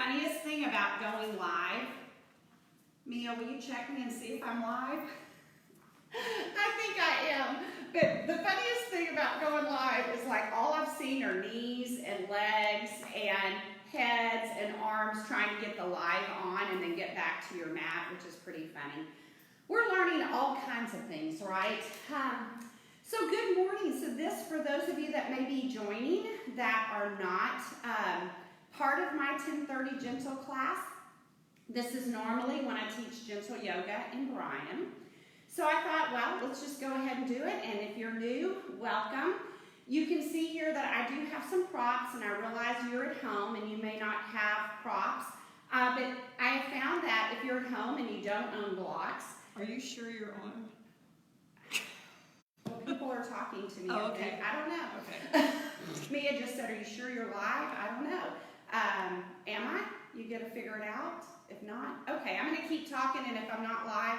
funniest thing about going live, Mia, will you check me and see if I'm live? I think I am. But the funniest thing about going live is like all I've seen are knees and legs and heads and arms trying to get the live on and then get back to your mat, which is pretty funny. We're learning all kinds of things, right? So good morning. So this, for those of you that may be joining that are not part of my 10:30 gentle class, this is normally when I teach gentle yoga in Bryan. So I thought, well, let's just go ahead and do it. And if you're new, welcome. You can see here that I do have some props, and I realize you're at home and you may not have props. But I have found that if you're at home and you don't own blocks. Are you sure you're on? Well, people are talking to me. Oh, okay. I don't know. Okay. Mia just said, are you sure you're live? I don't know. Am I? You got to figure it out. If not, okay, I'm going to keep talking, and if I'm not live,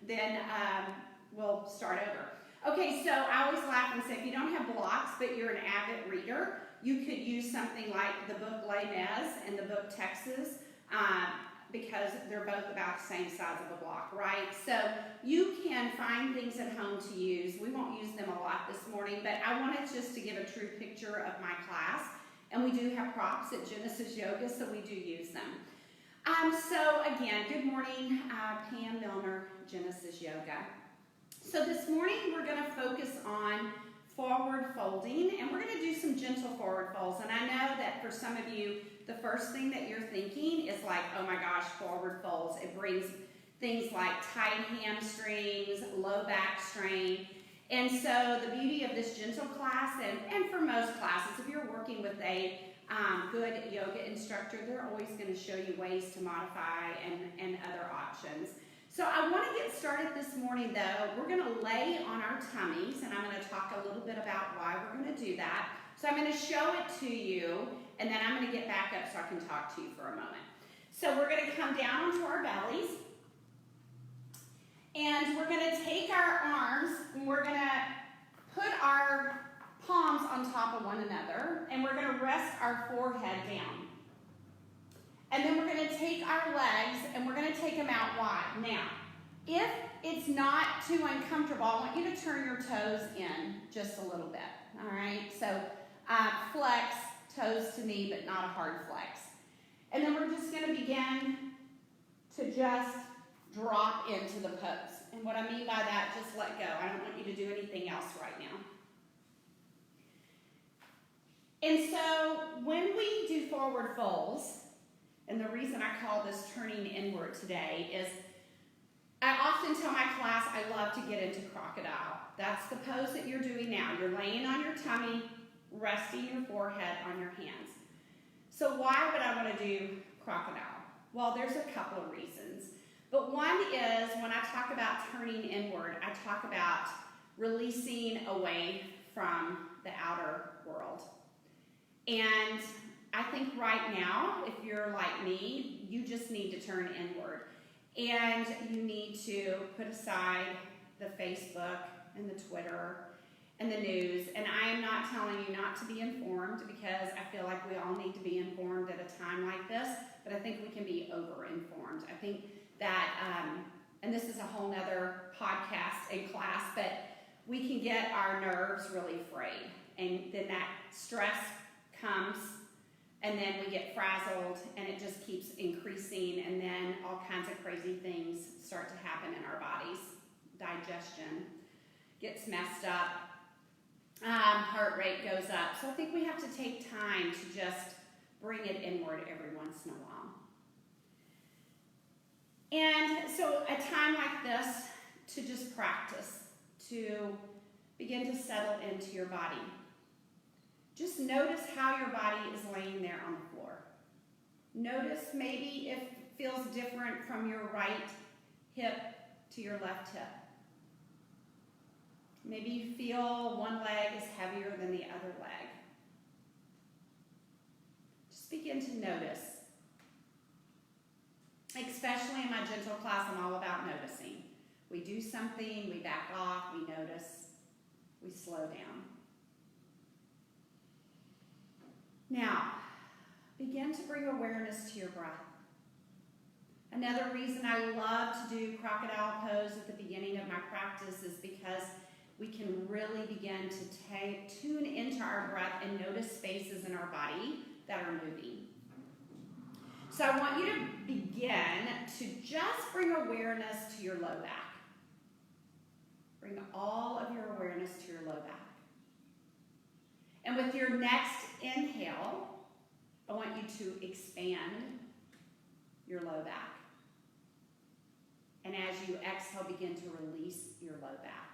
then we'll start over. Okay, so I always laugh and say, if you don't have blocks, but you're an avid reader, you could use something like the book Les Mis and the book Texas, because they're both about the same size of a block, right? So you can find things at home to use. We won't use them a lot this morning, but I wanted just to give a true picture of my class. And we do have props at Genesis Yoga, so we do use them. So again, good morning, Pam Milner, Genesis Yoga. So this morning we're going to focus on forward folding, and we're going to do some gentle forward folds. And I know that for some of you, the first thing that you're thinking is like, oh my gosh, forward folds. It brings things like tight hamstrings, low back strain. And so the beauty of this gentle class, and for most classes, if you're working with a good yoga instructor, they're always going to show you ways to modify and other options. So I want to get started this morning, though. We're going to lay on our tummies, and I'm going to talk a little bit about why we're going to do that. So I'm going to show it to you, and then I'm going to get back up so I can talk to you for a moment. So we're going to come down onto our bellies, and we're going to take our arms, and we're going to put our palms on top of one another, and we're going to rest our forehead down. And then we're going to take our legs, and we're going to take them out wide. Now, if it's not too uncomfortable, I want you to turn your toes in just a little bit, all right? So flex, toes to knee, but not a hard flex. And then we're just going to begin to just drop into the pose. And what I mean by that, just let go. I don't want you to do anything else right now. And so when we do forward folds, and the reason I call this turning inward today is I often tell my class I love to get into crocodile. That's the pose that you're doing now. You're laying on your tummy, resting your forehead on your hands. So why would I want to do crocodile? Well, there's a couple of reasons. But one is when I talk about turning inward, I talk about releasing away from the outer world. And I think right now, if you're like me, you just need to turn inward. And you need to put aside the Facebook and the Twitter and the news. And I am not telling you not to be informed, because I feel like we all need to be informed at a time like this. But I think we can be over-informed. I think that, and this is a whole nother podcast and class, but we can get our nerves really frayed. And then that stress comes, and then we get frazzled, and it just keeps increasing, and then all kinds of crazy things start to happen in our bodies. Digestion gets messed up, heart rate goes up. So I think we have to take time to just bring it inward every once in a while. And so a time like this to just practice, to begin to settle into your body. Just notice how your body is laying there on the floor. Notice maybe if it feels different from your right hip to your left hip. Maybe you feel one leg is heavier than the other leg. Just begin to notice. Especially in my gentle class, I'm all about noticing. We do something, we back off, we notice, we slow down. Now, begin to bring awareness to your breath. Another reason I love to do crocodile pose at the beginning of my practice is because we can really begin to tune into our breath and notice spaces in our body that are moving. So I want you to begin to just bring awareness to your low back. Bring all of your awareness to your low back. And with your next inhale, I want you to expand your low back. And as you exhale, begin to release your low back.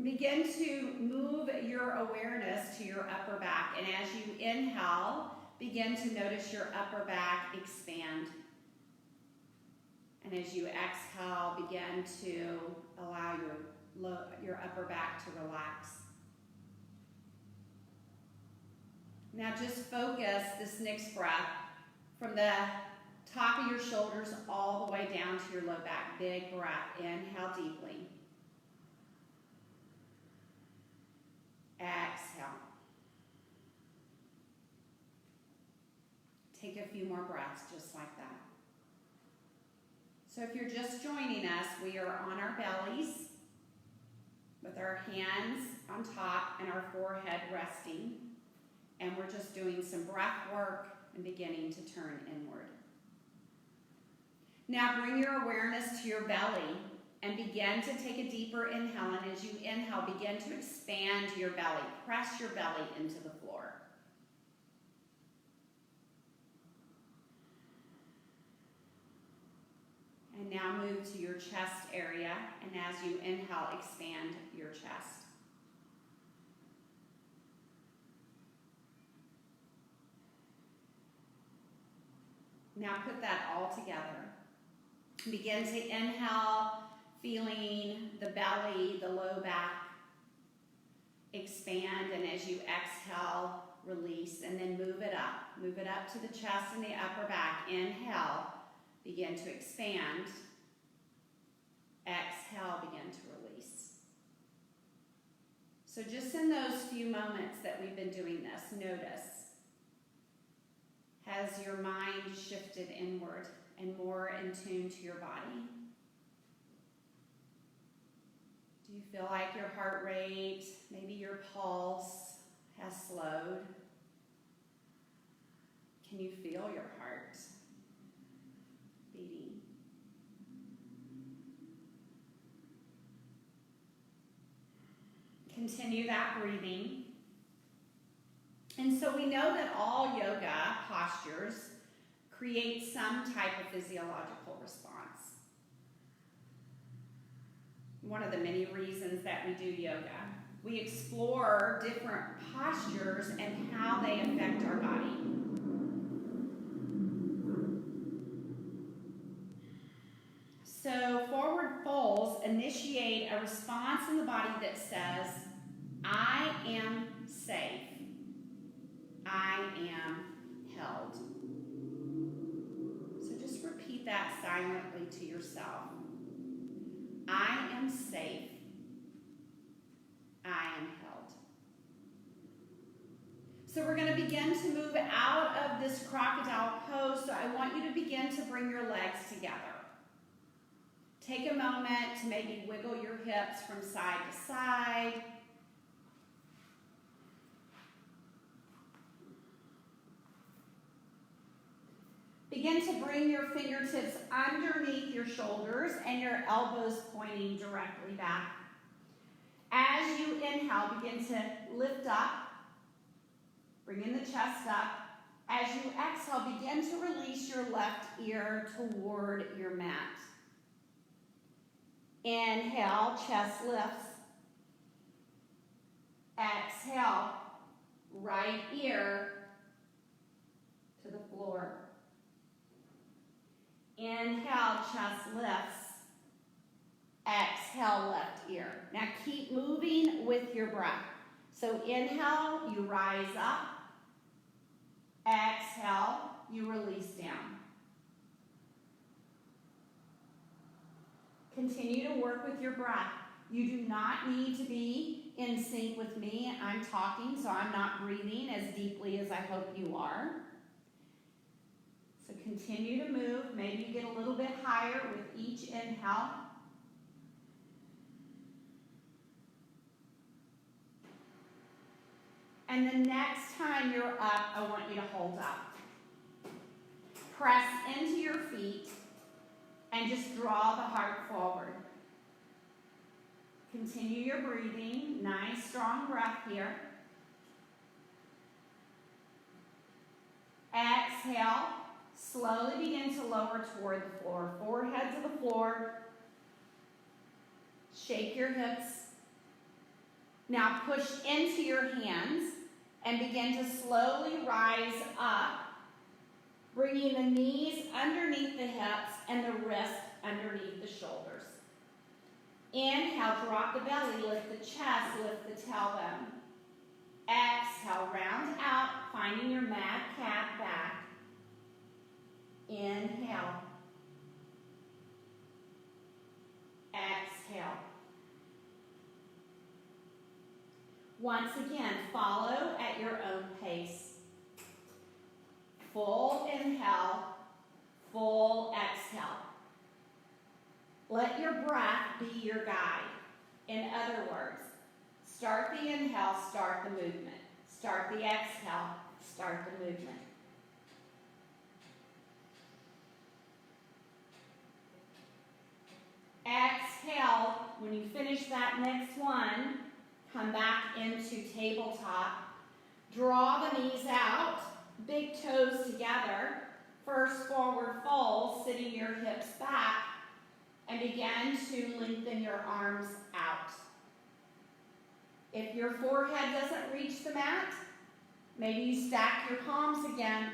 Begin to move your awareness to your upper back. And as you inhale, begin to notice your upper back expand. And as you exhale, begin to allow your upper back to relax. Now just focus this next breath from the top of your shoulders all the way down to your low back. Big breath. Inhale deeply. Exhale. Take a few more breaths just like that. So if you're just joining us, we are on our bellies with our hands on top and our forehead resting. And we're just doing some breath work and beginning to turn inward. Now bring your awareness to your belly and begin to take a deeper inhale. And as you inhale, begin to expand your belly. Press your belly into the floor. And now move to your chest area. And as you inhale, expand your chest. Now put that all together. Begin to inhale, feeling the belly, the low back expand, and as you exhale, release, and then move it up. Move it up to the chest and the upper back. Inhale, begin to expand. Exhale, begin to release. So just in those few moments that we've been doing this, notice, has your mind shifted inward and more in tune to your body? Do you feel like your heart rate, maybe your pulse has slowed? Can you feel your heart beating? Continue that breathing. And so we know that all yoga postures create some type of physiological response. One of the many reasons that we do yoga. We explore different postures and how they affect our body. So forward folds initiate a response in the body that says, I am safe. I am held. So just repeat that silently to yourself. I am safe. I am held. So we're going to begin to move out of this crocodile pose. So I want you to begin to bring your legs together. Take a moment to maybe wiggle your hips from side to side. Begin to bring your fingertips underneath your shoulders and your elbows pointing directly back. As you inhale, begin to lift up, bringing the chest up. As you exhale, begin to release your left ear toward your mat. Inhale, chest lifts. Exhale, right ear to the floor. Inhale, chest lifts. Exhale, left ear. Now keep moving with your breath. So inhale, you rise up. Exhale, you release down. Continue to work with your breath. You do not need to be in sync with me. I'm talking, so I'm not breathing as deeply as I hope you are. So continue to move. Maybe you get a little bit higher with each inhale. And the next time you're up, I want you to hold up. Press into your feet and just draw the heart forward. Continue your breathing. Nice, strong breath here. Exhale. Slowly begin to lower toward the floor. Forehead to the floor. Shake your hips. Now push into your hands and begin to slowly rise up, bringing the knees underneath the hips and the wrist underneath the shoulders. Inhale, drop the belly, lift the chest, lift the tailbone. Exhale, round out, finding your mad cat back. Inhale. Exhale. Once again, follow at your own pace. Full inhale, full exhale. Let your breath be your guide. In other words, start the inhale, start the movement. Start the exhale, start the movement. Exhale. When you finish that next one, come back into tabletop. Draw the knees out, big toes together. First forward fold, sitting your hips back, and begin to lengthen your arms out. If your forehead doesn't reach the mat, maybe you stack your palms again,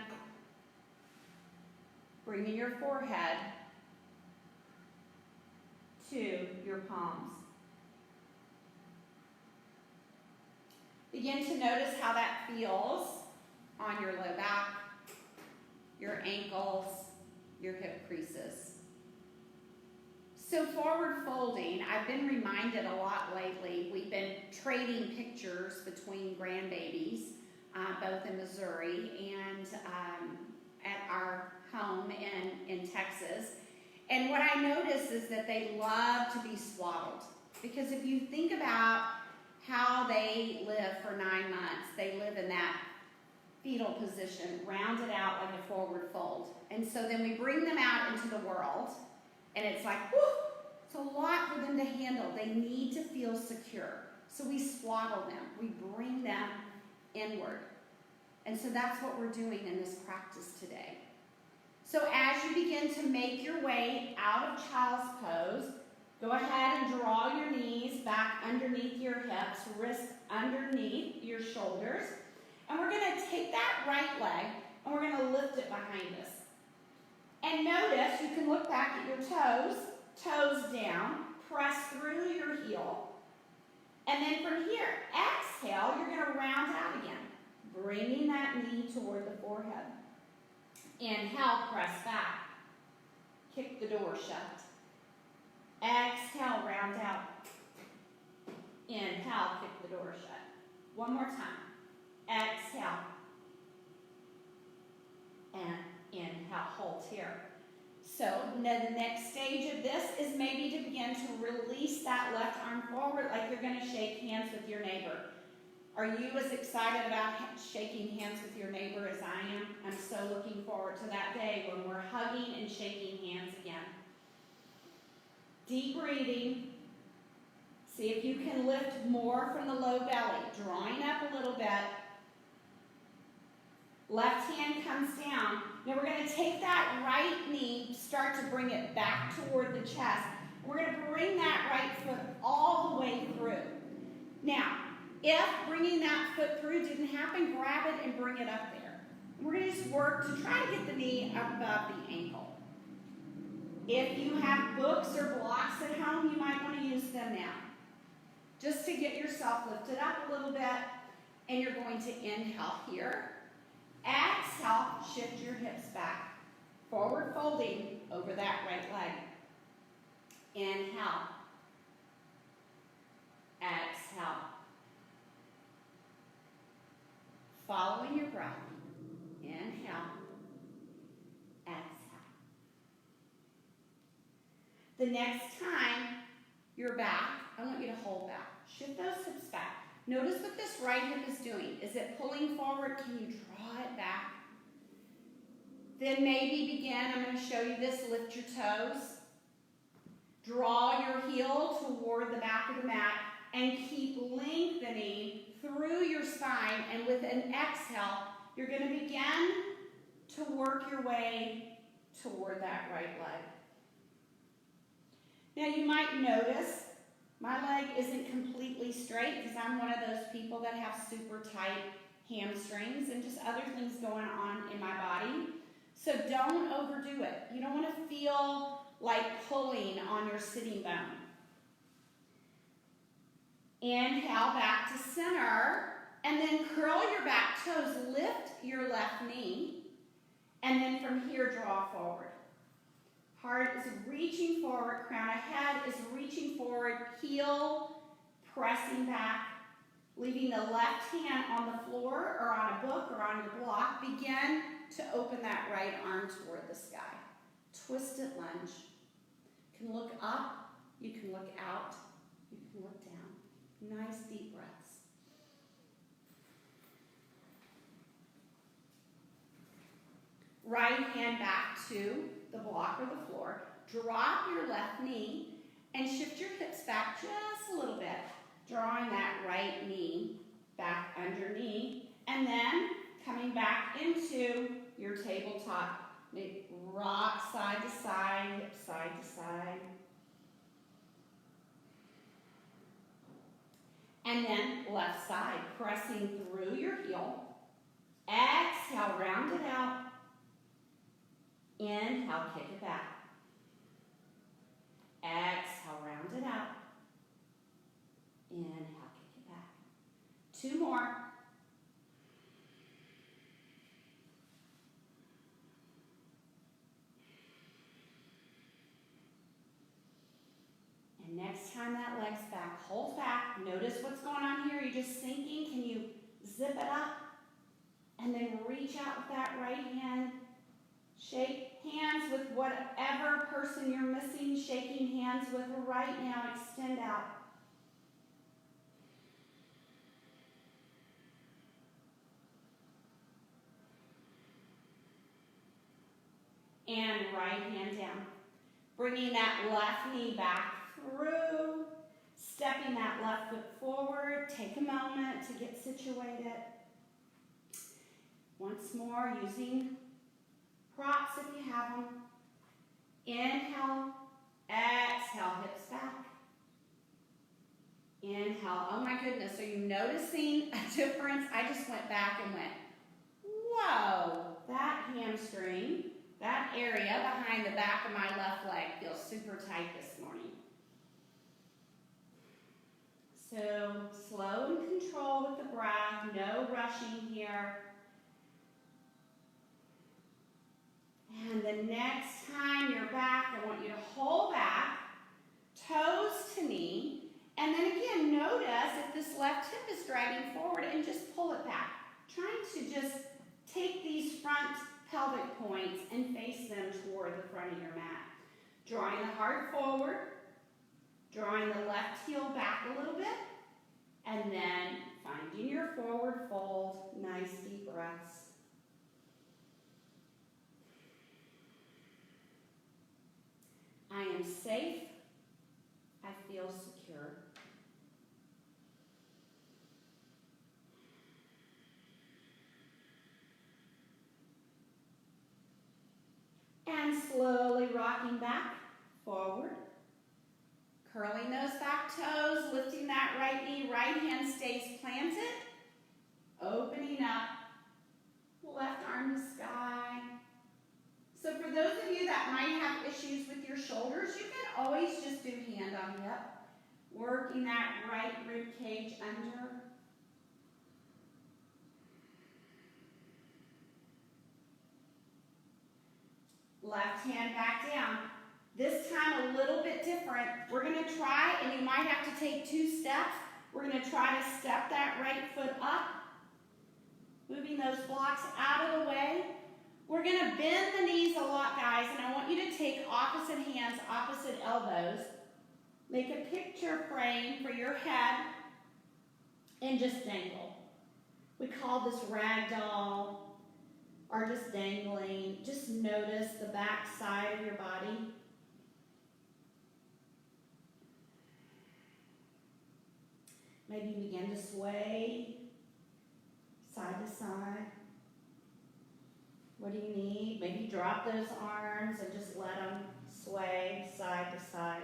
bringing your forehead to your palms. Begin to notice how that feels on your low back, your ankles, your hip creases. So forward folding, I've been reminded a lot lately. We've been trading pictures between grandbabies, both in Missouri and at our home in Texas. And what I notice is that they love to be swaddled. Because if you think about how they live for 9 months, they live in that fetal position, rounded out like a forward fold. And so then we bring them out into the world, and it's like, whew, it's a lot for them to handle. They need to feel secure. So we swaddle them. We bring them inward. And so that's what we're doing in this practice today. So as you begin to make your way out of child's pose, go ahead and draw your knees back underneath your hips, wrists underneath your shoulders. And we're going to take that right leg and we're going to lift it behind us. And notice, you can look back at your toes, toes down, press through your heel. And then from here, exhale, you're going to round out again, bringing that knee toward the forehead. Inhale, press back. Kick the door shut. Exhale, round out. Inhale, kick the door shut. One more time. Exhale. And inhale, hold here. So the next stage of this is maybe to begin to release that left arm forward like you're going to shake hands with your neighbor. Are you as excited about shaking hands with your neighbor as I am? I'm so looking forward to that day when we're hugging and shaking hands again. Deep breathing. See if you can lift more from the low belly, drawing up a little bit. Left hand comes down. Now we're going to take that right knee, start to bring it back toward the chest. We're going to bring that right foot all the way through. Now, if bringing that foot through didn't happen, grab it and bring it up there. We're going to just work to try to get the knee above the ankle. If you have books or blocks at home, you might want to use them now. Just to get yourself lifted up a little bit, and you're going to inhale here. Exhale, shift your hips back. Forward folding over that right leg. Inhale. The next time you're back, I want you to hold back. Shift those hips back. Notice what this right hip is doing. Is it pulling forward? Can you draw it back? Then maybe begin, I'm going to show you this, lift your toes. Draw your heel toward the back of the mat and keep lengthening through your spine. And with an exhale, you're going to begin to work your way toward that right leg. Now you might notice my leg isn't completely straight because I'm one of those people that have super tight hamstrings and just other things going on in my body. So don't overdo it. You don't want to feel like pulling on your sitting bone. Inhale back to center, and then curl your back toes, lift your left knee, and then from here draw forward. Heart is reaching forward, crown of head is reaching forward, heel pressing back, leaving the left hand on the floor or on a book or on your block. Begin to open that right arm toward the sky. Twisted lunge. You can look up, you can look out, you can look down. Nice deep breaths. Right hand back to the block or the floor. Drop your left knee and shift your hips back just a little bit, drawing that right knee back underneath, and then coming back into your tabletop. Maybe rock side to side, hip side to side. And then left side, pressing through your heel. Exhale, round it out. Inhale, kick it back. Exhale, round it out. Inhale, kick it back. 2 more. And next time that leg's back, hold back. Notice what's going on here. You're just sinking. Can you zip it up? And then reach out with that right hand. Shake hands with whatever person you're missing. Shaking hands with right now. Extend out. And right hand down. Bringing that left knee back through. Stepping that left foot forward. Take a moment to get situated. Once more, using props if you have them. Inhale, exhale, hips back. Inhale. Oh my goodness, are you noticing a difference? I just went back and went, whoa, that hamstring, that area behind the back of my left leg feels super tight this morning. So slow and control with the breath, no rushing here. And the next time you're back, I want you to hold back, toes to knee, and then again, notice if this left hip is dragging forward and just pull it back. Trying to just take these front pelvic points and face them toward the front of your mat. Drawing the heart forward, drawing the left heel back a little bit, and then finding your forward fold. Nice deep breaths. I am safe. I feel secure. And slowly rocking back, forward. Curling those back toes, lifting that right knee, right hand stays planted. Opening up, left arm to sky. So for those of you that might have issues with your shoulders, you can always just do hand on hip, working that right rib cage under. Left hand back down. This time a little bit different. We're going to try, and you might have to take 2 steps. We're going to try to step that right foot up, moving those blocks out of the way. We're going to bend the knees a lot, guys, and I want you to take opposite hands, opposite elbows. elbows. Make a picture frame for your head and just dangle. We call this ragdoll or just dangling. Just notice the back side of your body. Maybe begin to sway side to side. What do you need? Maybe drop those arms and just let them sway side to side.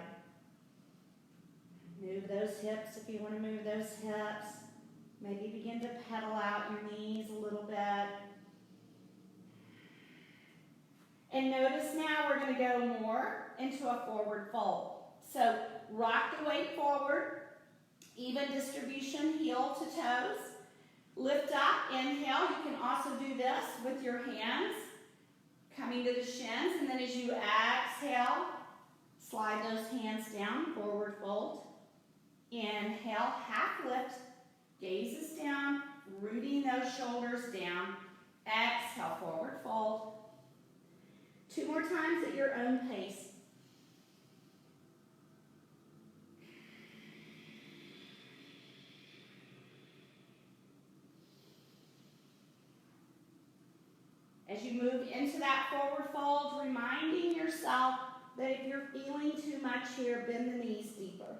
Move those hips if you want to move those hips. Maybe begin to pedal out your knees a little bit. And notice now we're going to go more into a forward fold. So rock the weight forward, even distribution, heel to toes. Lift up, inhale. You can also do this with your hands, coming to the shins. And then as you exhale, slide those hands down, forward fold. Inhale, half lift, gazes down, rooting those shoulders down. Exhale, forward fold. 2 more times at your own pace. As you move into that forward fold, reminding yourself that if you're feeling too much here, bend the knees deeper.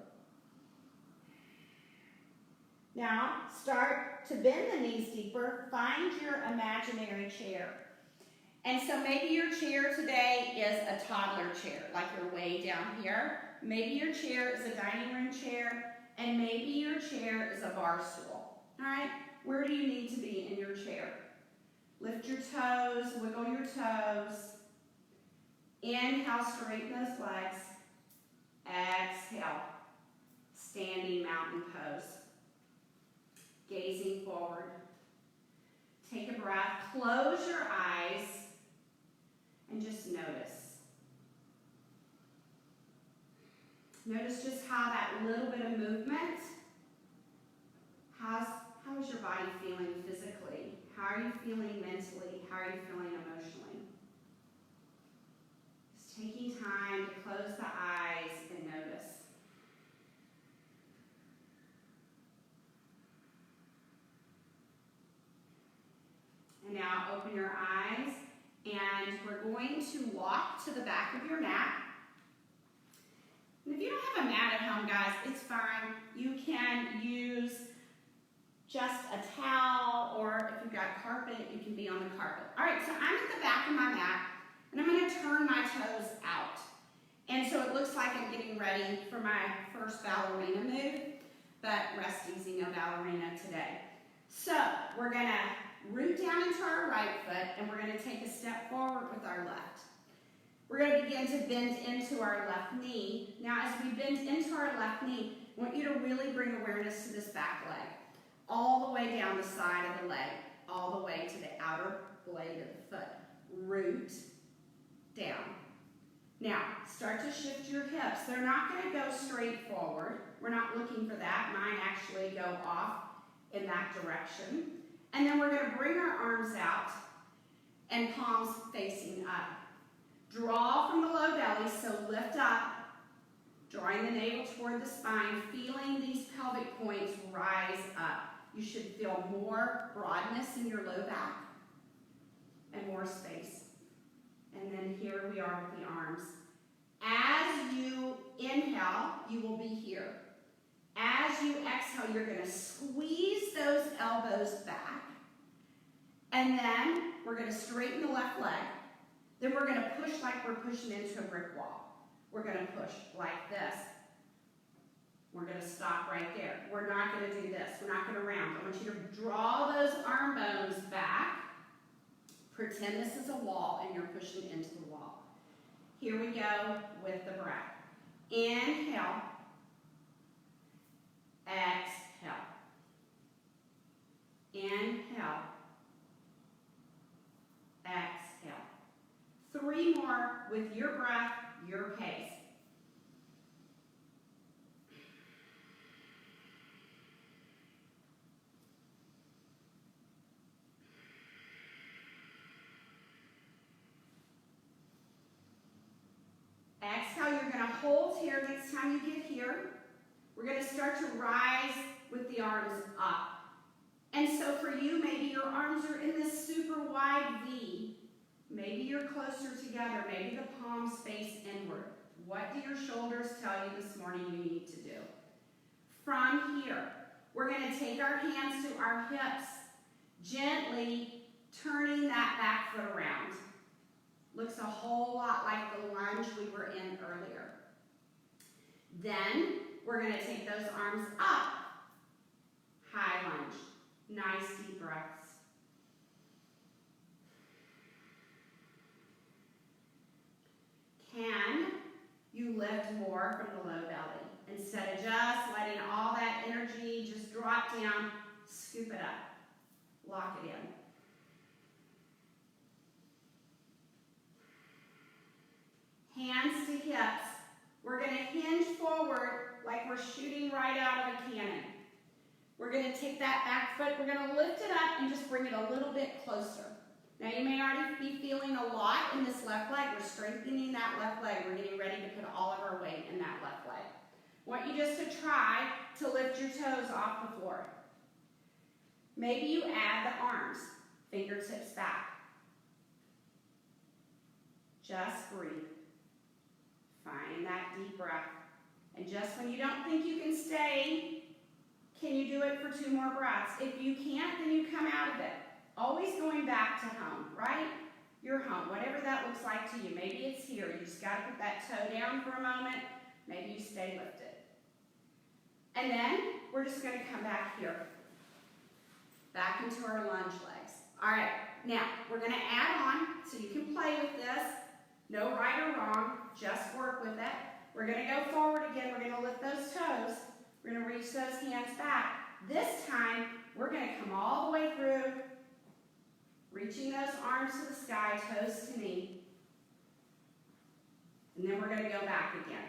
Now, start to bend the knees deeper. Find your imaginary chair. And so maybe your chair today is a toddler chair, like you're way down here. Maybe your chair is a dining room chair, and maybe your chair is a bar stool. All right? Where do you need to be in your chair? Lift your toes, wiggle your toes. Inhale, straighten those legs. Exhale, standing mountain pose. Gazing forward. Take a breath, close your eyes, and just notice. Notice just how that little bit of movement, how is your body feeling physically? How are you feeling mentally? How are you feeling emotionally? Just taking time to close the eyes and notice. And now open your eyes, and we're going to walk to the back of your mat. And if you don't have a mat at home, guys, it's fine. You can use just a towel, or if you've got carpet, you can be on the carpet. All right, so I'm at the back of my mat, and I'm going to turn my toes out. And so it looks like I'm getting ready for my first ballerina move, but rest easy, no ballerina today. So we're going to root down into our right foot, and we're going to take a step forward with our left. We're going to begin to bend into our left knee. Now, as we bend into our left knee, I want you to really bring awareness to this back leg, all the way down the side of the leg, all the way to the outer blade of the foot. Root down. Now, start to shift your hips. They're not going to go straight forward. We're not looking for that. Mine actually go off in that direction. And then we're going to bring our arms out and palms facing up. Draw from the low belly, so lift up, drawing the navel toward the spine, feeling these pelvic points rise up. You should feel more broadness in your low back and more space. And then here we are with the arms. As you inhale, you will be here. As you exhale, you're going to squeeze those elbows back. And then we're going to straighten the left leg. Then we're going to push like we're pushing into a brick wall. We're going to push like this. We're going to stop right there. We're not going to do this. We're not going to round. I want you to draw those arm bones back. Pretend this is a wall and you're pushing into the wall. Here we go with the breath. Inhale. Exhale. Inhale. Exhale. 3 more with your breath, your pace. Exhale, you're going to hold here next time you get here. We're going to start to rise with the arms up. And so for you, maybe your arms are in this super wide V. Maybe you're closer together. Maybe the palms face inward. What do your shoulders tell you this morning you need to do? From here, we're going to take our hands to our hips, gently turning that back foot around. Looks a whole lot like the lunge we were in earlier. Then we're going to take those arms up, high lunge. Nice deep breaths. Can you lift more from the low belly? Instead of just letting all that energy just drop down, scoop it up. Lock it in. Hands to hips. We're going to hinge forward like we're shooting right out of a cannon. We're going to take that back foot, we're going to lift it up and just bring it a little bit closer. Now you may already be feeling a lot in this left leg. We're strengthening that left leg. We're getting ready to put all of our weight in that left leg. I want you just to try to lift your toes off the floor. Maybe you add the arms, fingertips back. Just breathe. Find that deep breath. And just when you don't think you can stay, can you do it for 2 more breaths? If you can't, then you come out of it. Always going back to home, right? Your home, whatever that looks like to you. Maybe it's here. You just got to put that toe down for a moment. Maybe you stay lifted. And then we're just going to come back here. Back into our lunge legs. All right, now we're going to add on so you can play with this. No right or wrong, just work with it. We're going to go forward again. We're going to lift those toes. We're going to reach those hands back. This time, we're going to come all the way through, reaching those arms to the sky, toes to knee. And then we're going to go back again.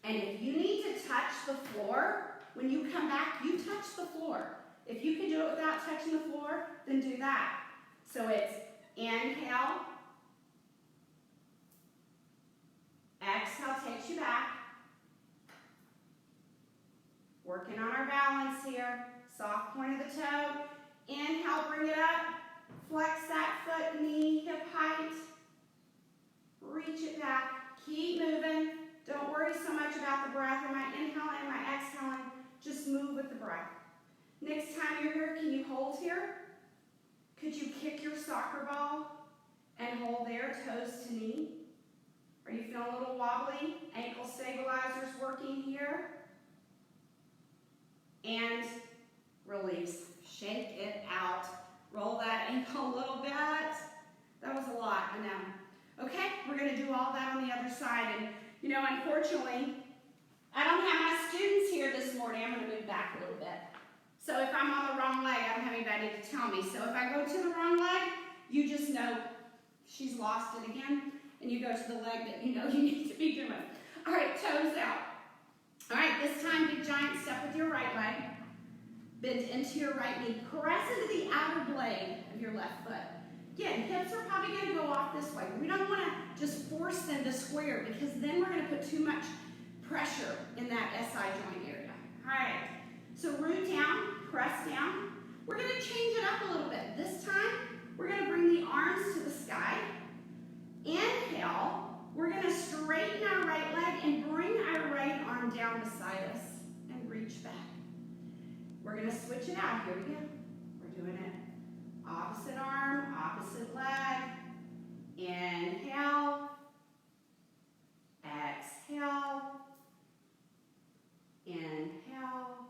And if you need to touch the floor, when you come back, you touch the floor. If you can do it without touching the floor, then do that. So it's inhale, exhale takes you back. Working on our balance here. Soft point of the toe. Inhale, bring it up. Flex that foot, knee, hip height. Reach it back. Keep moving. Don't worry so much about the breath. Am I inhaling? Am I exhaling? Just move with the breath. Next time you're here, can you hold here? Could you kick your soccer ball and hold there, toes to knee? Are you feeling a little wobbly? Ankle stabilizers working here. And release. Shake it out. Roll that ankle a little bit. That was a lot, I know. Okay, we're going to do all that on the other side. And, you know, unfortunately, I don't have my students here this morning. I'm going to move back a little bit. So if I'm on the wrong leg, I don't have anybody to tell me. So if I go to the wrong leg, you just know she's lost it again. And you go to the leg that you know you need to be doing. All right, toes out. All right, this time, big giant step with your right leg. Bend into your right knee. Press into the outer blade of your left foot. Again, hips are probably going to go off this way. We don't want to just force them to square because then we're going to put too much pressure in that SI joint area. All right, so root down, press down. We're going to change it up a little bit. This time, we're going to bring the arms to the sky. Inhale, we're going to straighten our right leg and bring our right arm down beside us and reach back. We're going to switch it out. Here we go. We're doing it. Opposite arm, opposite leg. Inhale. Exhale. Inhale.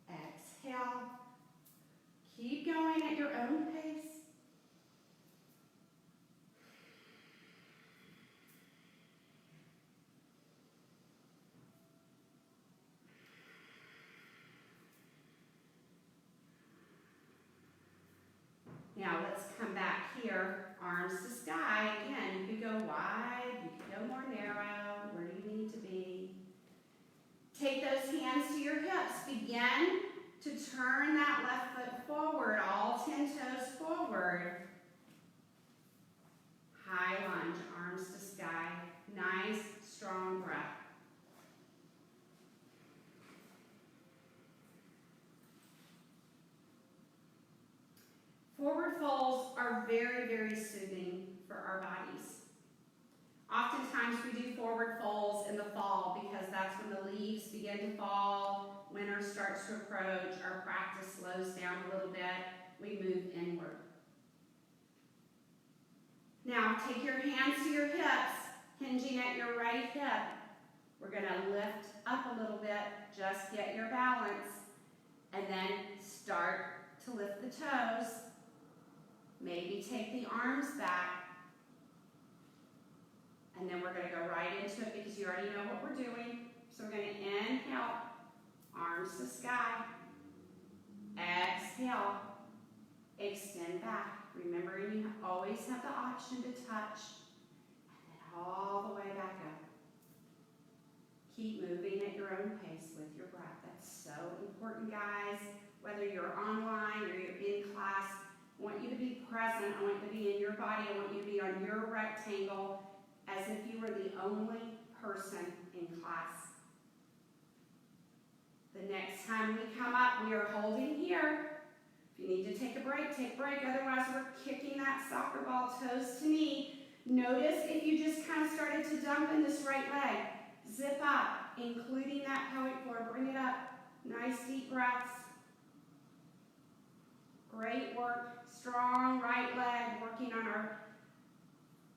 Exhale. Keep going at your own pace. Now let's come back here, arms to sky. Again, you could go wide, you could go more narrow. We're strong breath. Forward folds are very, very soothing for our bodies. Oftentimes we do forward folds in the fall because that's when the leaves begin to fall, winter starts to approach, our practice slows down a little bit, we move inward. Now take your hands to your hips, hinging at your right hip. We're going to lift up a little bit, just get your balance, and then start to lift the toes. Maybe take the arms back. And then we're going to go right into it because you already know what we're doing. So we're going to inhale, arms to sky. Exhale, extend back. Remembering you always have the option to touch. And then all the way back up. Keep moving at your own pace with your breath. That's so important, guys. Whether you're online or you're in class, I want you to be present. I want you to be in your body. I want you to be on your rectangle as if you were the only person in class. The next time we come up, we are holding here. If you need to take a break, take a break. Otherwise, we're kicking that soccer ball toes to knee. Notice if you just kind of started to dump in this right leg. Zip up, including that pelvic floor. Bring it up. Nice deep breaths. Great work. Strong right leg, working on our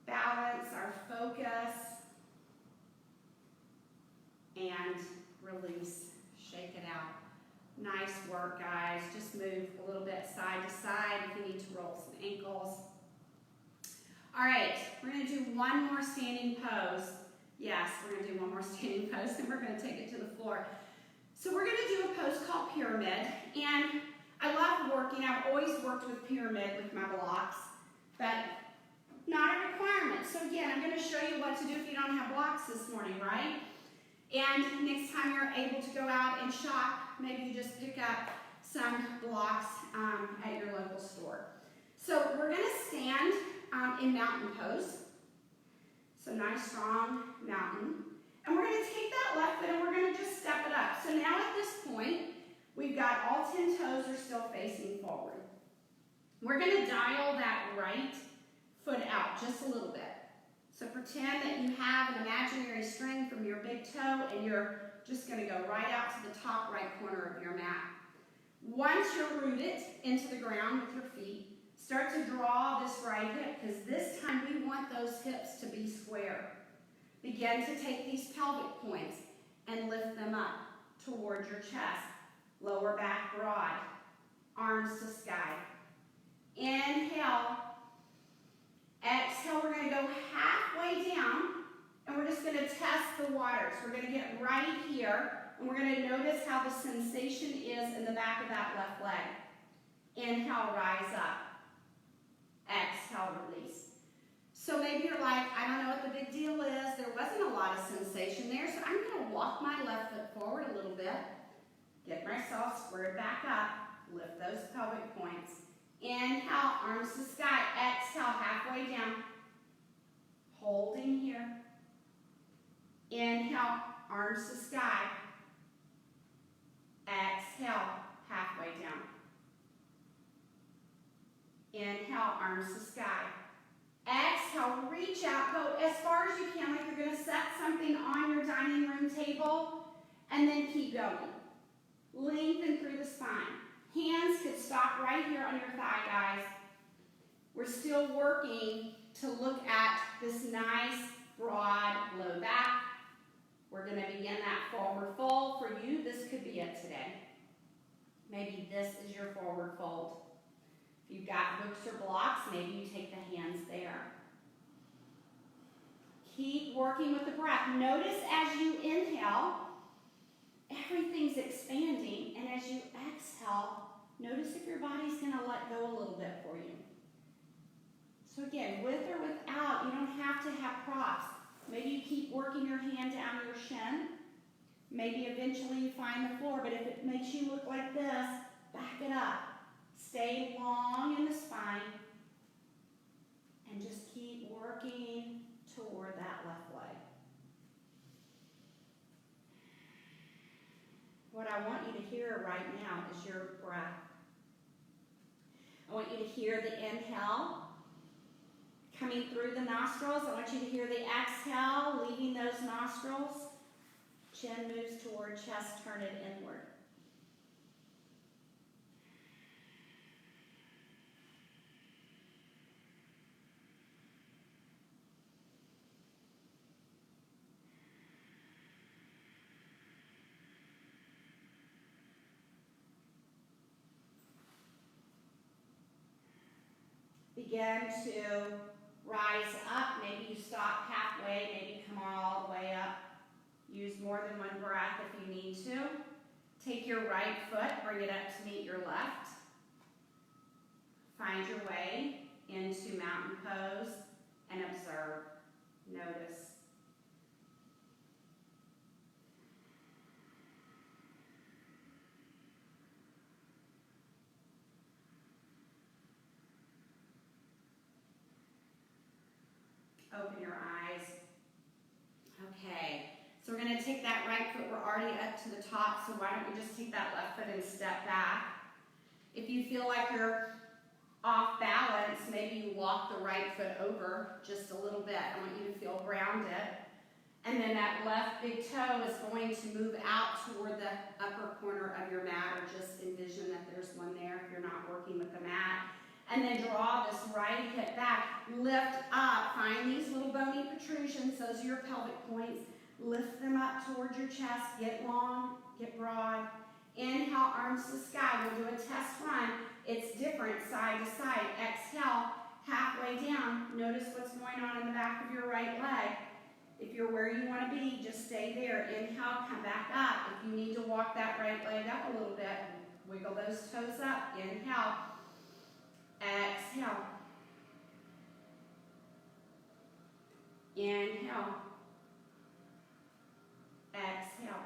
balance, our focus. And release. Shake it out. Nice work, guys. Just move a little bit side to side if you need to roll some ankles. All right, we're going to do one more standing pose. Yes, we're going to do one more standing pose, and we're going to take it to the floor. So we're going to do a pose called pyramid, and I love working. I've always worked with pyramid with my blocks, but not a requirement. So again, I'm going to show you what to do if you don't have blocks this morning, right? And next time you're able to go out and shop, maybe you just pick up some blocks at your local store. So we're going to stand in mountain pose. So nice, strong mountain. And we're going to take that left foot and we're going to just step it up. So now at this point, we've got all 10 toes are still facing forward. We're going to dial that right foot out just a little bit. So pretend that you have an imaginary string from your big toe and you're just going to go right out to the top right corner of your mat. Once you're rooted into the ground with your feet, start to draw this right hip because this time we want those hips to be square. Begin to take these pelvic points and lift them up towards your chest. Lower back broad, arms to sky. Inhale. Exhale, we're going to go halfway down, and we're just going to test the waters. We're going to get right here, and we're going to notice how the sensation is in the back of that left leg. Inhale, rise up. Exhale, release. So maybe you're like, I don't know what the big deal is. There wasn't a lot of sensation there, so I'm going to walk my left foot forward a little bit, get myself squared back up, lift those pelvic points. Inhale, arms to sky. Exhale, halfway down. Holding here. Inhale, arms to sky. Exhale, halfway down. Inhale, arms to sky. Exhale, reach out, go as far as you can, like you're going to set something on your dining room table, and then keep going. Lengthen through the spine. Hands could stop right here on your thigh, guys. We're still working to look at this nice, broad, low back. We're going to begin that forward fold. For you, this could be it today. Maybe this is your forward fold. If you've got books or blocks, maybe you take the hands there. Keep working with the breath. Notice as you inhale, everything's expanding, and as you exhale, notice if your body's going to let go a little bit for you. So again, with or without, you don't have to have props. Maybe you keep working your hand down your shin. Maybe eventually you find the floor, but if it makes you look like this, back it up. Stay long in the spine, and just keep working toward that left leg. what I want you to hear right now is your breath. I want you to hear the inhale coming through the nostrils. I want you to hear the exhale leaving those nostrils. Chin moves toward chest, turn it inward. Begin to rise up. Maybe you stop halfway, maybe come all the way up. Use more than one breath if you need to. Take your right foot, bring it up to meet your left. Find your way into mountain pose and observe. Notice. Open your eyes. Okay, so we're going to take that right foot. We're already up to the top, so why don't we just take that left foot and step back. If you feel like you're off balance, maybe you walk the right foot over just a little bit. I want you to feel grounded. And then that left big toe is going to move out toward the upper corner of your mat, or just envision that there's one there if you're not working with the mat. And then draw this right hip back, lift up, find these little bony protrusions, those are your pelvic points, lift them up towards your chest, get long, get broad. Inhale, arms to the sky, we'll do a test run. It's different side to side. Exhale, halfway down, notice what's going on in the back of your right leg. If you're where you want to be, just stay there. Inhale, come back up. If you need to walk that right leg up a little bit, wiggle those toes up. Inhale. Exhale. Inhale. Exhale.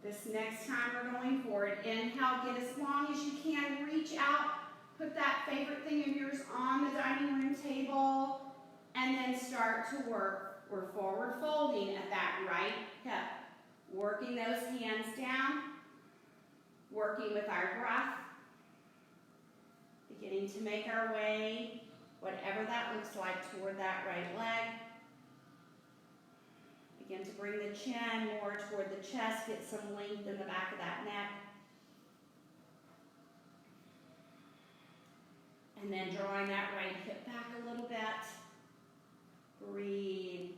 This next time we're going forward. Inhale, get as long as you can. Reach out. Put that favorite thing of yours on the dining room table. And then start to work. We're forward folding at that right hip. Working those hands down. Working with our breath, beginning to make our way, whatever that looks like, toward that right leg. Begin to bring the chin more toward the chest, get some length in the back of that neck. And then drawing that right hip back a little bit. Breathe.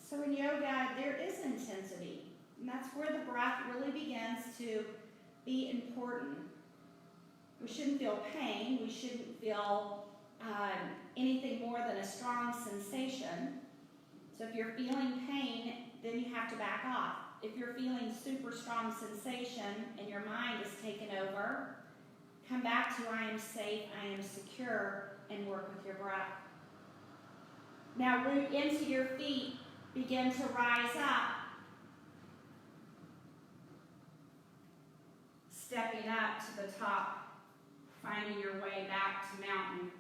So in yoga, there is intensity, and that's where the breath really begins to be important. We shouldn't feel pain. We shouldn't feel anything more than a strong sensation. So if you're feeling pain, then you have to back off. If you're feeling super strong sensation and your mind is taken over, come back to I am safe, I am secure, and work with your breath. Now root into your feet. Begin to rise up, stepping up to the top, finding your way back to mountain,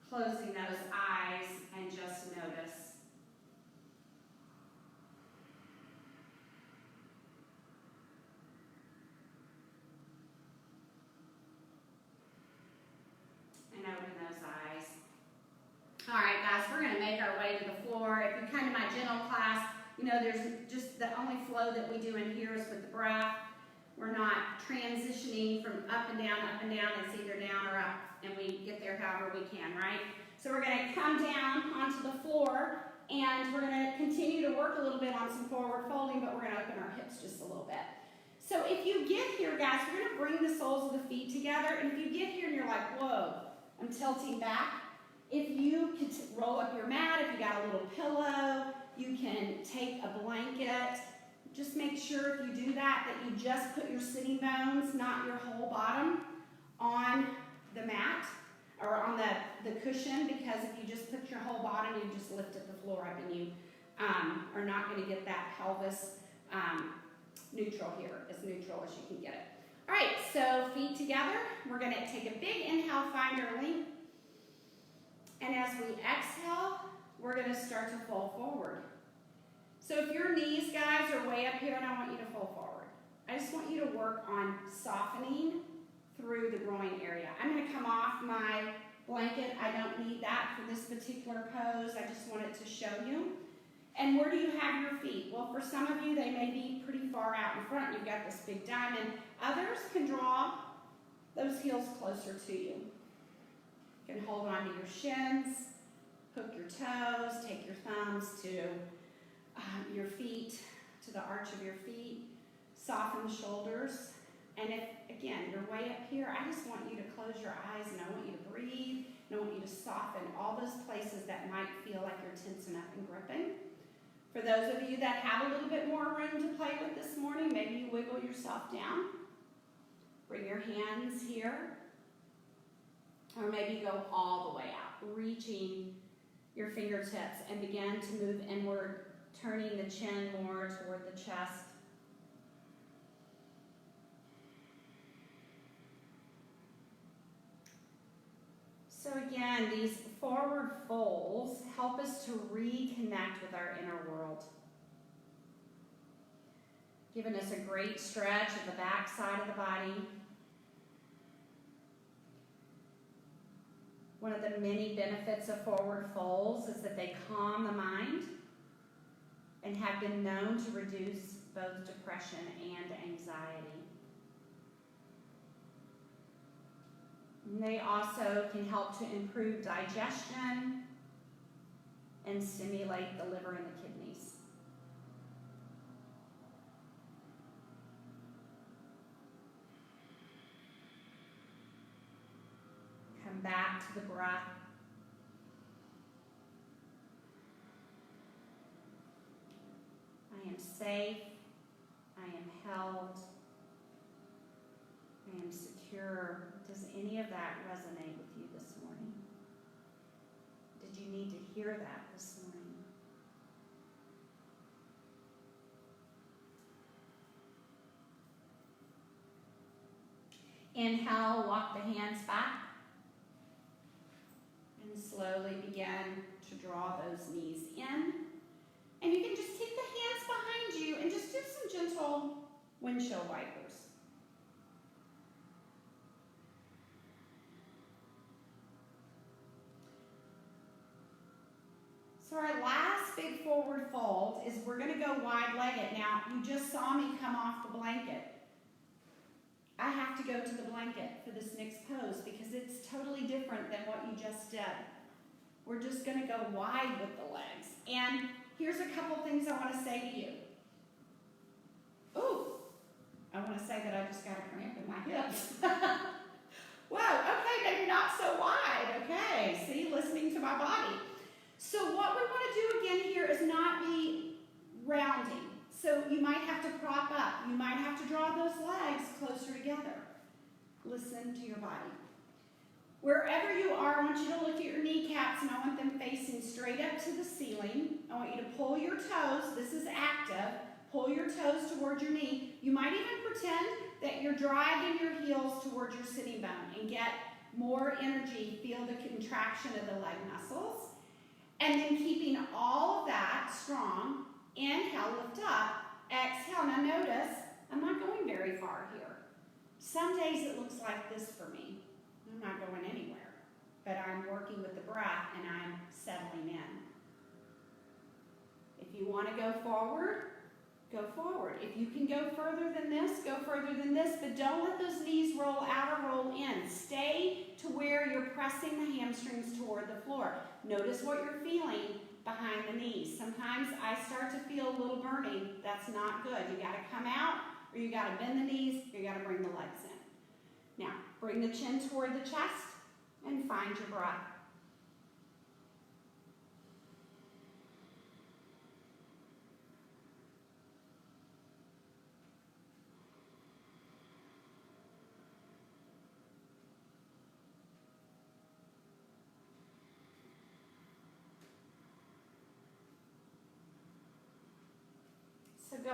closing those eyes and just notice. And open those eyes. All right, guys, we're going to make our way to the floor. If you come to my gentle class, you know there's just the only flow that we do in here is with the breath. We're not transitioning from up and down. It's either down or up, and we get there however we can, right? So we're going to come down onto the floor, and we're going to continue to work a little bit on some forward folding, but we're going to open our hips just a little bit. So if you get here, guys, we're going to bring the soles of the feet together, and if you get here and you're like, whoa, I'm tilting back, if you could roll up your mat, if you got a little pillow, you can take a blanket. Just make sure if you do that, that you just put your sitting bones, not your whole bottom, on the mat. or on the cushion, because if you just put your whole bottom, you just lifted the floor up, and you are not going to get that pelvis neutral here, as neutral as you can get it. All right, so feet together. We're going to take a big inhale, find our length. And as we exhale, we're going to start to fold forward. So if your knees, guys, are way up here, and I want you to fold forward. I just want you to work on softening through the groin area. I'm going to come off my blanket. I don't need that for this particular pose. I just wanted to show you. And where do you have your feet? Well, for some of you, they may be pretty far out in front. You've got this big diamond. Others can draw those heels closer to you. You can hold on to your shins, hook your toes, take your thumbs to your feet, to the arch of your feet, soften the shoulders. And if, again, you're way up here, I just want you to close your eyes, and I want you to breathe, and I want you to soften all those places that might feel like you're tensing up and gripping. For those of you that have a little bit more room to play with this morning, maybe you wiggle yourself down. Bring your hands here. Or maybe go all the way out, reaching your fingertips, and begin to move inward, turning the chin more toward the chest. So again, these forward folds help us to reconnect with our inner world, giving us a great stretch of the back side of the body. One of the many benefits of forward folds is that they calm the mind and have been known to reduce both depression and anxiety. And they also can help to improve digestion and stimulate the liver and the kidneys. Come back to the breath. I am safe. I am held. I am secure. Does any of that resonate with you this morning? Did you need to hear that this morning? Inhale, walk the hands back. And slowly begin to draw those knees in. And you can just take the hands behind you and just do some gentle windshield wipers. So our last big forward fold is we're going to go wide-legged. Now, you just saw me come off the blanket. I have to go to the blanket for this next pose because it's totally different than what you just did. We're just going to go wide with the legs. And here's a couple things I want to say to you. Ooh, I want to say that I just got a cramp in my hips. Whoa, okay, maybe not so wide. Okay, see, listening to my body. So what we want to do again here is not be rounding. So you might have to prop up. You might have to draw those legs closer together. Listen to your body. Wherever you are, I want you to look at your kneecaps, and I want them facing straight up to the ceiling. I want you to pull your toes. This is active. Pull your toes towards your knee. You might even pretend that you're dragging your heels towards your sitting bone and get more energy. Feel the contraction of the leg muscles. And then keeping all of that strong, inhale, lift up, exhale. Now notice, I'm not going very far here. Some days it looks like this for me. I'm not going anywhere, but I'm working with the breath and I'm settling in. If you want to go forward, go forward. If you can go further than this, go further than this, but don't let those knees roll out or roll in. Stay to where you're pressing the hamstrings toward the floor. Notice what you're feeling behind the knees. Sometimes I start to feel a little burning. That's not good. You got to come out, or you got to bend the knees, or you got to bring the legs in. Now, bring the chin toward the chest and find your breath.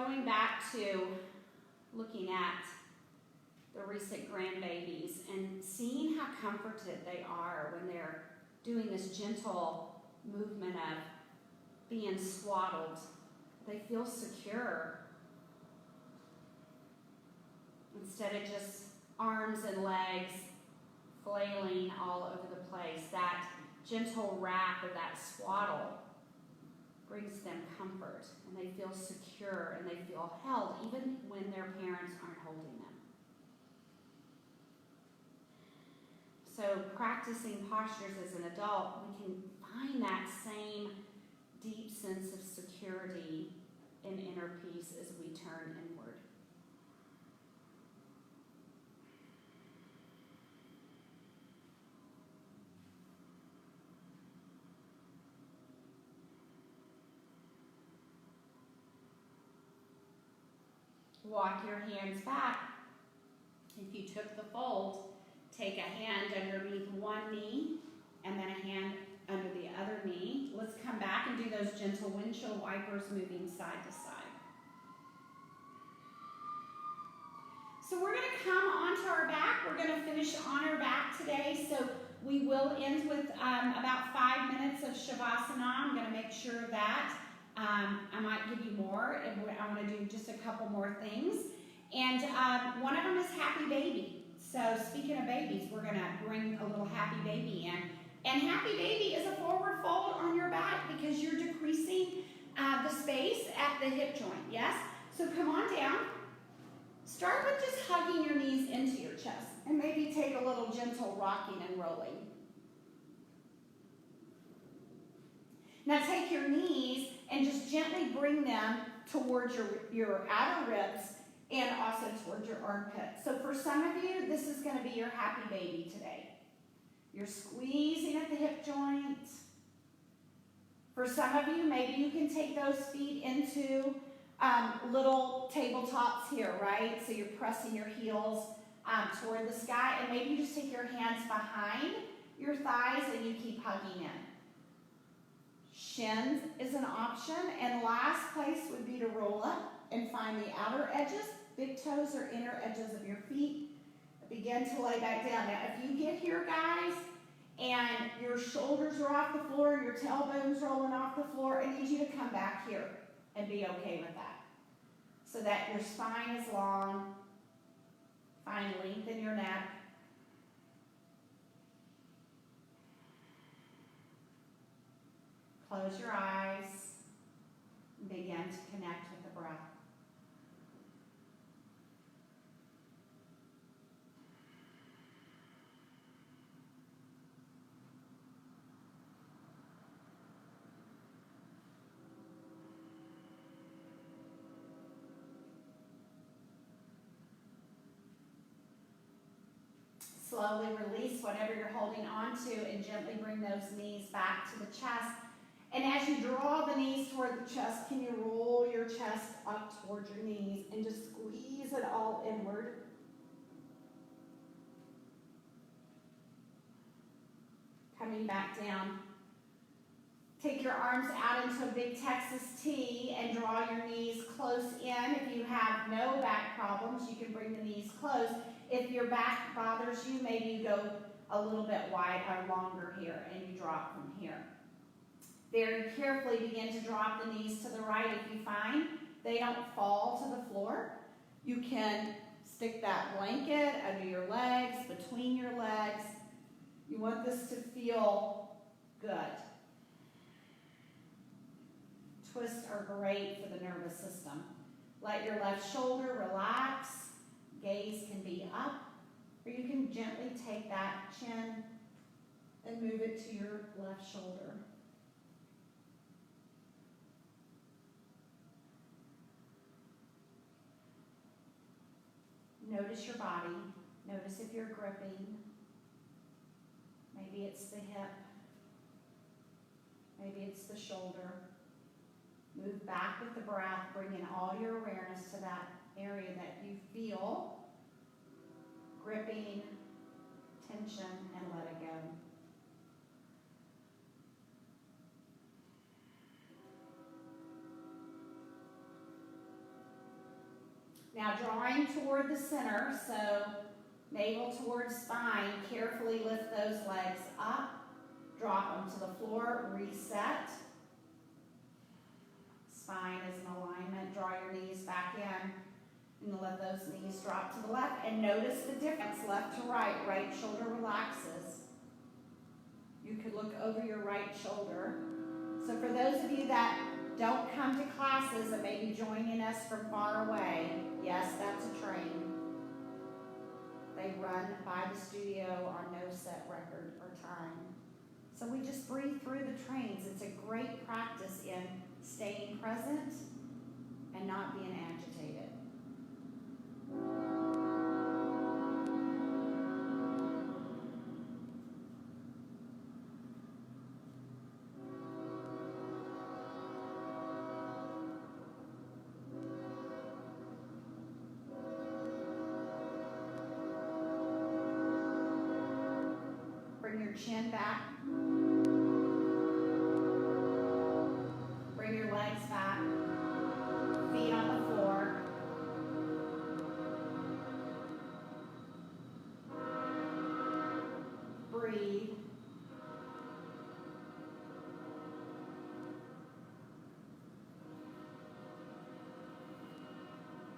going back to looking at the recent grandbabies and seeing how comforted they are when they're doing this gentle movement of being swaddled. They feel secure instead of just arms and legs flailing all over the place. That gentle wrap or that swaddle brings them comfort, and they feel secure and they feel held even when their parents aren't holding them. So practicing postures as an adult, we can find that same deep sense of security and inner peace as we turn inward. Walk your hands back. If you took the fold, take a hand underneath one knee and then a hand under the other knee. Let's come back and do those gentle windshield wipers moving side to side. So we're going to come onto our back. We're going to finish on our back today. So we will end with about 5 minutes of Shavasana. I'm going to make sure of that. I might give you more. I want to do just a couple more things. And one of them is Happy Baby. So speaking of babies, we're going to bring a little Happy Baby in. And Happy Baby is a forward fold on your back because you're decreasing the space at the hip joint, yes? So come on down. Start with just hugging your knees into your chest and maybe take a little gentle rocking and rolling. Now take your knees and just gently bring them towards your outer ribs and also towards your armpit. So for some of you, this is going to be your Happy Baby today. You're squeezing at the hip joint. For some of you, maybe you can take those feet into little tabletops here, right? So you're pressing your heels toward the sky, and maybe you just take your hands behind your thighs and you keep hugging in. Shins is an option, and last place would be to roll up and find the outer edges, big toes or inner edges of your feet. Begin to lay back down. Now, if you get here, guys, and your shoulders are off the floor, your tailbone's rolling off the floor, I need you to come back here and be okay with that. So that your spine is long. Find length in your neck. Close your eyes and begin to connect with the breath. Slowly release whatever you're holding on to and gently bring those knees back to the chest. And as you draw the knees toward the chest, can you roll your chest up towards your knees and just squeeze it all inward? Coming back down. Take your arms out into a big Texas T and draw your knees close in. If you have no back problems, you can bring the knees close. If your back bothers you, maybe you go a little bit wide or longer here and you drop from here. Very carefully begin to drop the knees to the right. If you find they don't fall to the floor, you can stick that blanket under your legs, between your legs. You want this to feel good. Twists are great for the nervous system. Let your left shoulder relax. Gaze can be up, or you can gently take that chin and move it to your left shoulder. Notice your body. Notice if you're gripping. Maybe it's the hip. Maybe it's the shoulder. Move back with the breath. Bring in all your awareness to that area that you feel gripping, tension, and let it go. Now drawing toward the center, so navel towards spine, carefully lift those legs up, drop them to the floor, reset. Spine is in alignment, draw your knees back in, and let those knees drop to the left, and notice the difference left to right. Right shoulder relaxes. You could look over your right shoulder. So for those of you that don't come to classes and may be joining us from far away, yes, that's a train. They run by the studio on no set record or time. So we just breathe through the trains. It's a great practice in staying present and not being agitated. Bring your chin back. Bring your legs back. Feet on the floor. Breathe.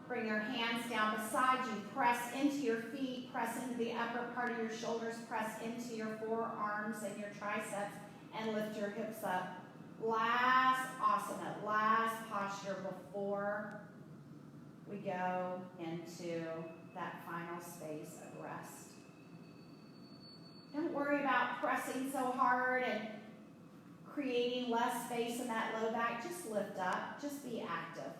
Bring your hands down beside you. Press into your feet. Press into the upper part of your shoulders. Press into your forearms and your triceps. And lift your hips up. Last asana, last posture before we go into that final space of rest. Don't worry about pressing so hard and creating less space in that low back. Just lift up. Just be active.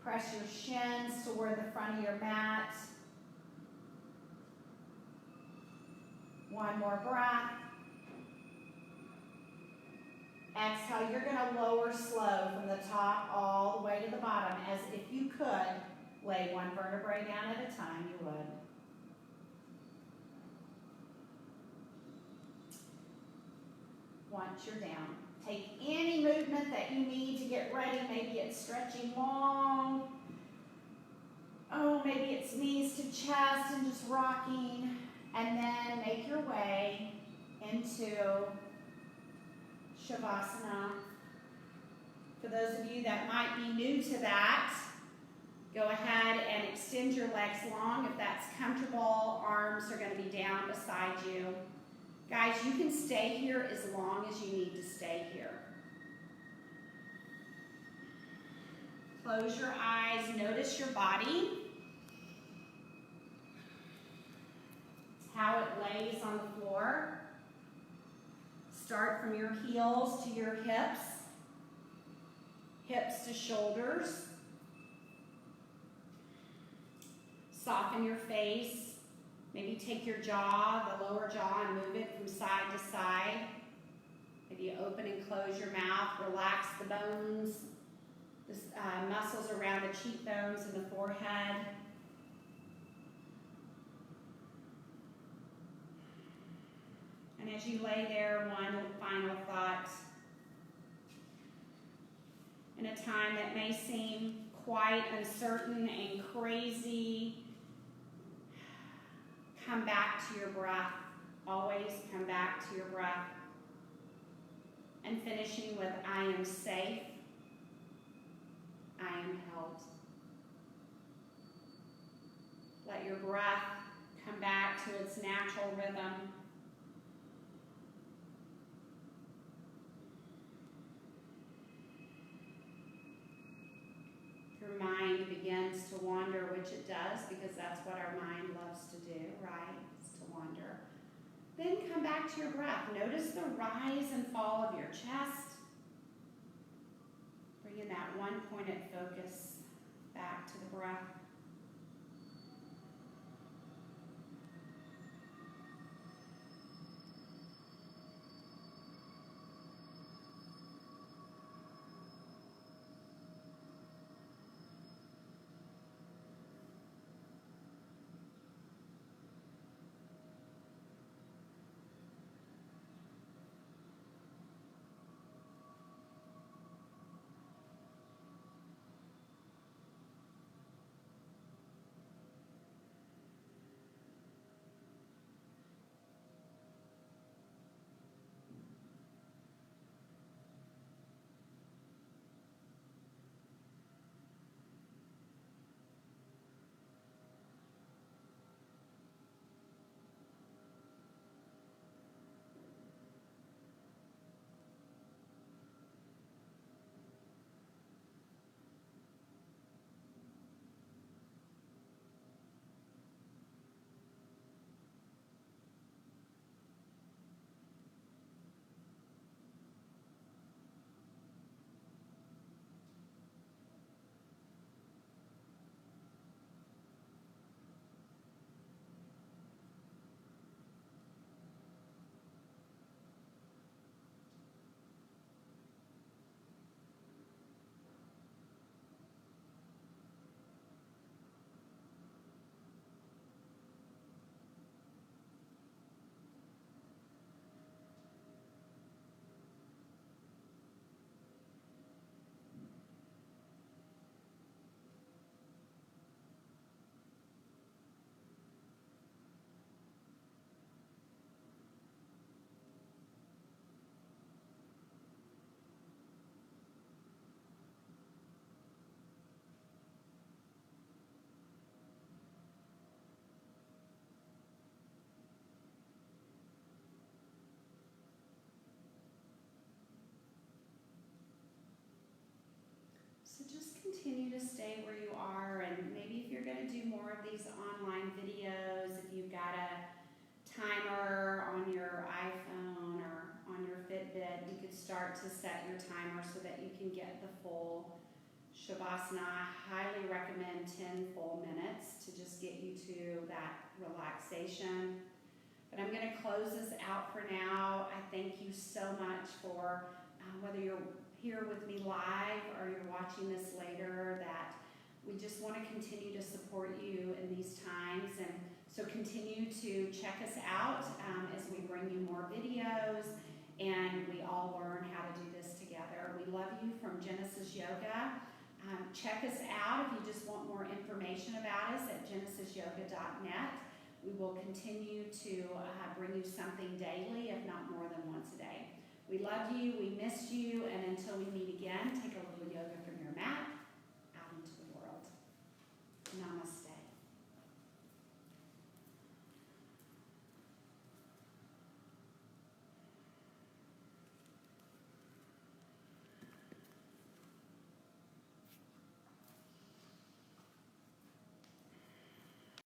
Press your shins toward the front of your mat. One more breath. Exhale, you're going to lower slow from the top all the way to the bottom, as if you could lay one vertebrae down at a time, you would. Once you're down, take any movement that you need to get ready. Maybe it's stretching long. Oh, maybe it's knees to chest and just rocking. And then make your way into Shavasana. For those of you that might be new to that, go ahead and extend your legs long if that's comfortable. Arms are going to be down beside you. Guys, you can stay here as long as you need to stay here. Close your eyes, notice your body. How it lays on the floor. Start from your heels to your hips, hips to shoulders. Soften your face. Maybe take your jaw, the lower jaw, and move it from side to side. Maybe open and close your mouth. Relax the bones, the muscles around the cheekbones and the forehead. And as you lay there, one final thought. In a time that may seem quite uncertain and crazy, come back to your breath. Always come back to your breath. And finishing with, I am safe. I am held. Let your breath come back to its natural rhythm. Your mind begins to wander, which it does, because that's what our mind loves to do, right? Is to wander. Then come back to your breath. Notice the rise and fall of your chest. Bringing that one-pointed focus back to the breath. stay where you are, and maybe if you're going to do more of these online videos, if you've got a timer on your iPhone or on your Fitbit, you could start to set your timer so that you can get the full Shavasana. I highly recommend 10 full minutes to just get you to that relaxation. But I'm going to close this out for now. I thank you so much for whether you're here with me live or you're watching this later, that we just want to continue to support you in these times. And so continue to check us out as we bring you more videos and we all learn how to do this together. We love you from Genesis Yoga. Check us out if you just want more information about us at genesisyoga.net. We will continue to bring you something daily, if not more than once a day. We love you, we miss you, and until we meet again, take a little yoga from your mat.